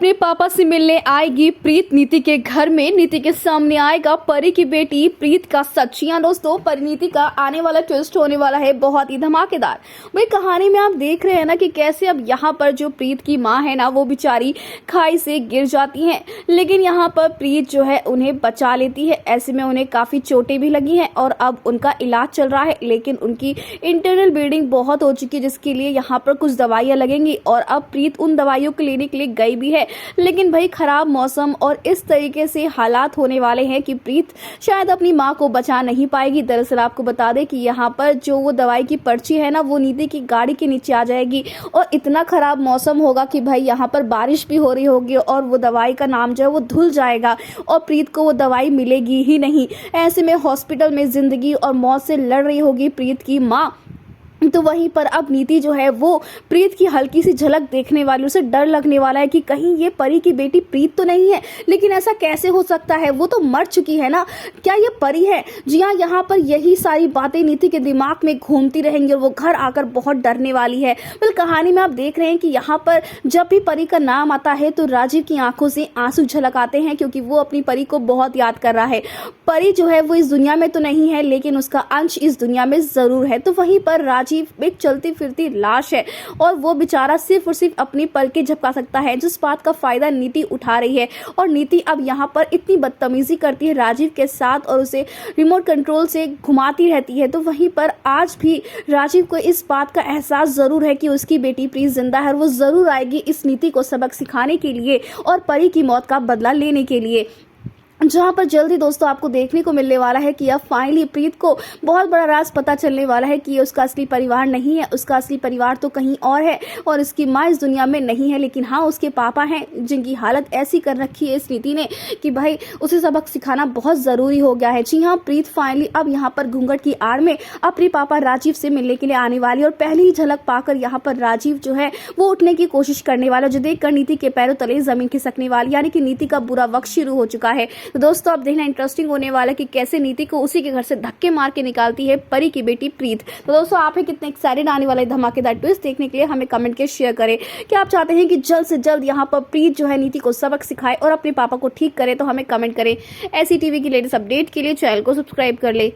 अपने पापा से मिलने आएगी प्रीत नीति के घर में। नीति के सामने आएगा परी की बेटी प्रीत का सच। यहाँ दोस्तों परिणीति का आने वाला ट्विस्ट होने वाला है बहुत ही धमाकेदार। वही कहानी में आप देख रहे हैं ना कि कैसे अब यहाँ पर जो प्रीत की माँ है ना वो बेचारी खाई से गिर जाती हैं, लेकिन यहाँ पर प्रीत जो है उन्हें बचा लेती है। ऐसे में उन्हें काफी चोटें भी लगी हैं और अब उनका इलाज चल रहा है, लेकिन उनकी इंटरनल ब्लीडिंग बहुत हो चुकी है, जिसके लिए यहाँ पर कुछ दवाइयाँ लगेंगी और अब प्रीत उन दवाइयों को लेने के लिए गई भी है। लेकिन भाई खराब मौसम और इस तरीके से हालात होने वाले हैं कि प्रीत शायद अपनी माँ को बचा नहीं पाएगी। दरअसल आपको बता दें कि यहाँ पर जो वो दवाई की पर्ची है ना वो नीति की गाड़ी के नीचे आ जाएगी और इतना खराब मौसम होगा कि भाई यहाँ पर बारिश भी हो रही होगी और वो दवाई का नाम जो है वो धुल जाएगा और प्रीत को वो दवाई मिलेगी ही नहीं। ऐसे में हॉस्पिटल में जिंदगी और मौत से लड़ रही होगी प्रीत की माँ। तो वहीं पर अब नीति जो है वो प्रीत की हल्की सी झलक देखने वाली, उसे डर लगने वाला है कि कहीं ये परी की बेटी प्रीत तो नहीं है। लेकिन ऐसा कैसे हो सकता है, वो तो मर चुकी है ना, क्या ये परी है? जी हाँ, यहाँ पर यही सारी बातें नीति के दिमाग में घूमती रहेंगी और वो घर आकर बहुत डरने वाली है। फिर कहानी में आप देख रहे हैं कि यहाँ पर जब भी परी का नाम आता है तो राजीव की आंखों से आंसू झलक आते हैं, क्योंकि वो अपनी परी को बहुत याद कर रहा है। परी जो है वो इस दुनिया में तो नहीं है, लेकिन उसका अंश इस दुनिया में जरूर है। तो वहीं पर राजीव एक चलती फिरती लाश है और वो बेचारा सिर्फ और सिर्फ अपनी पलकें झपका सकता है, जिस बात का फायदा नीति उठा रही है। और नीति अब यहाँ पर इतनी बदतमीजी करती है राजीव के साथ और उसे रिमोट कंट्रोल से घुमाती रहती है। तो वहीं पर आज भी राजीव को इस बात का एहसास जरूर है कि उसकी बेटी प्रीत जिंदा है और वो जरूर आएगी इस नीति को सबक सिखाने के लिए और परी की मौत का बदला लेने के लिए। जहां पर जल्दी दोस्तों आपको देखने को मिलने वाला है कि अब फाइनली प्रीत को बहुत बड़ा राज पता चलने वाला है कि ये उसका असली परिवार नहीं है, उसका असली परिवार तो कहीं और है और उसकी माँ इस दुनिया में नहीं है, लेकिन हाँ उसके पापा हैं, जिनकी हालत ऐसी कर रखी है इस नीति ने कि भाई उसे सबक सिखाना बहुत ज़रूरी हो गया है। जी हाँ, प्रीत फाइनली अब यहाँ पर घूंघट की आड़ में अपने पापा राजीव से मिलने के लिए आने वाली और पहली ही झलक पाकर यहाँ पर राजीव जो है वो उठने की कोशिश करने वाला, जो देखकर नीति के पैरों तले जमीन खिसकने वाली, यानी कि नीति का बुरा वक्त शुरू हो चुका है। तो दोस्तों अब देखना इंटरेस्टिंग होने वाला है कि कैसे नीति को उसी के घर से धक्के मार के निकालती है परी की बेटी प्रीत। तो दोस्तों आप हैं कितने एक्साइटेड आने वाले धमाकेदार ट्विस्ट देखने के लिए? हमें कमेंट के शेयर करें कि आप चाहते हैं कि जल्द से जल्द यहाँ पर प्रीत जो है नीति को सबक सिखाए और अपने पापा को ठीक करे, तो हमें कमेंट करें। ऐसी टीवी की लेटेस्ट अपडेट के लिए चैनल को सब्सक्राइब कर ले।